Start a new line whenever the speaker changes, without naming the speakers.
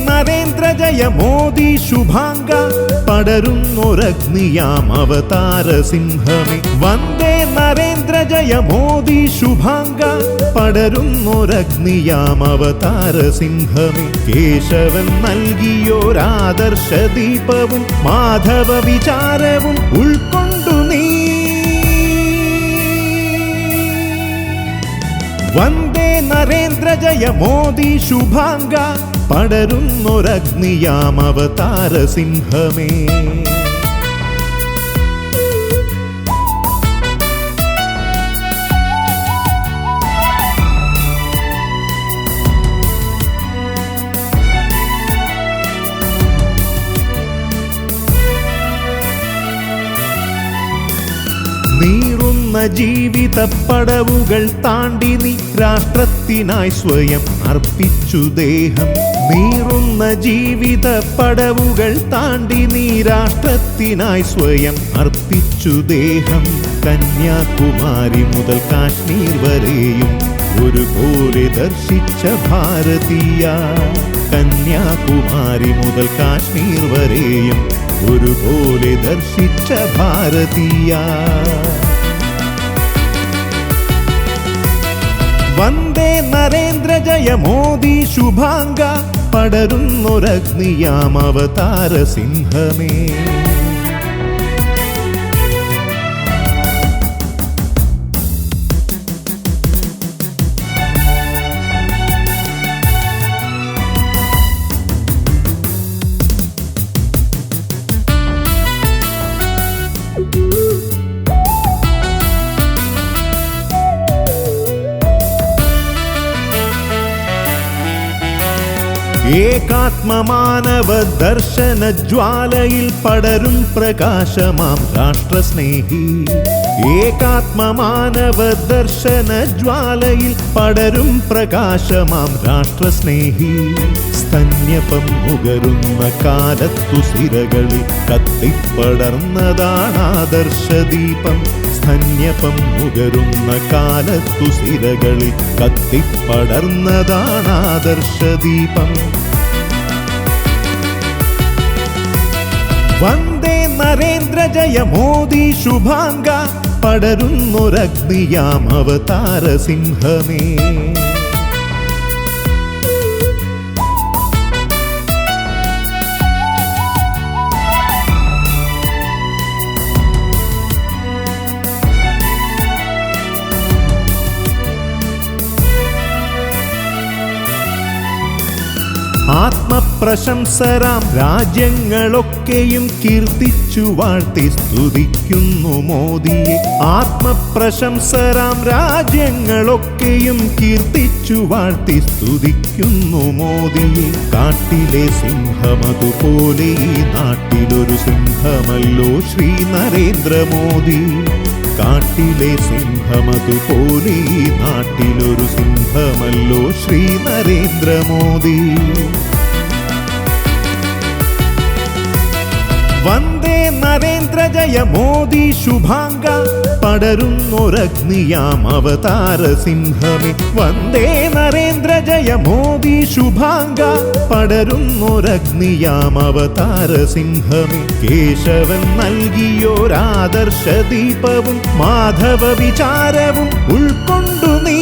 നരേന്ദ്ര ജയ മോദി ശുഭാംഗ പടരുന്നൊരഗ്നിയാം അവതാര സിംഹമേ. വന്ദേ നരേന്ദ്ര ജയ മോദി ശുഭാംഗ പടരുന്നൊരഗ്നിയാം അവതാര സിംഹമേ. കേശവൻ നൽകിയൊരാദർശ ദീപവും മാധവ വിചാരവും ഉൾക്കൊണ്ടു നീ. വന്ദേ നരേന്ദ്ര ജയ മോദി ശുഭാംഗ പടരുന്നൊരഗ്നിയാം അവതാര സിംഹമേ. നീറുന്ന ജീവിത പടവുകൾ താണ്ടി നീ രാഷ്ട്രത്തിനായി സ്വയം അർപ്പിച്ചു ദേഹം. നീറുന്ന ജീവിത പടവുകൾ താണ്ടി നീ രാഷ്ട്രത്തിനായി സ്വയം അർപ്പിച്ചു ദേഹം. കന്യാകുമാരി മുതൽ കാശ്മീർ വരെയും ഒരുപോലെ ദർശിച്ച ഭാരതീയ. കന്യാകുമാരി മുതൽ കാശ്മീർ വരെയും ഒരുപോലെ ദർശിച്ച ഭാരതീയ. വന്ദേ നരേന്ദ്ര ജയ മോദി ശുഭാംഗ പടരുന്നൊരഗ്നിയാം അവതാര സിംഹമേ. ഏകാത്മമാനവ ദർശന ജ്വാലയിൽ പടരും പ്രകാശമാം രാഷ്ട്രസ്നേഹി. ഏകാത്മമാനവ ദർശന ജ്വാലയിൽ പടരും പ്രകാശമാം രാഷ്ട്രസ്നേഹി. സ്തന്യപം മുകരുന്ന കാലത്തു സിരകളിൽ കത്തിപ്പടർന്നതാണാദർശദീപം. സ്തന്യപം മുകരുന്ന കാലത്തു സിരകളിൽ കത്തിപ്പടർന്നതാണാദർശദീപം. വന്ദേ നരേന്ദ്ര ജയ മോദി ശുഭാംഗ പടരുന്നൊരഗ്നിയാം അവതാര സിംഹമേ. ആത്മപ്രശംസരാം രാജ്യങ്ങളൊക്കെയും കീർത്തിച്ചു വാഴ്ത്തി സ്തുതിക്കുന്നു മോദിയെ. ആത്മപ്രശംസരാം രാജ്യങ്ങളൊക്കെയും കീർത്തിച്ചു വാഴ്ത്തി സ്തുതിക്കുന്നു മോദിയെ. കാട്ടിലെ സിംഹമതുപോലെ ഈ നാട്ടിലൊരു സിംഹമല്ലോ ശ്രീ നരേന്ദ്രമോദി. കാട്ടിലെ സിംഹമതുപോലെ ഈ നാട്ടിലൊരു സിംഹമല്ലോ ശ്രീ നരേന്ദ്രമോദി. വന്ദേ നരേന്ദ്ര ജയ മോദി ശുഭാംഗ പടരുന്നൊരഗ്നിയാം അവതാര സിംഹമേ. വന്ദേ നരേന്ദ്ര ജയ മോദി ശുഭാംഗ പടരുന്നൊരഗ്നിയാം അവതാര സിംഹമേ. കേശവൻ നൽകിയൊരാദർശ ദീപവും മാധവ വിചാരവും ഉൾക്കൊണ്ടു നീ.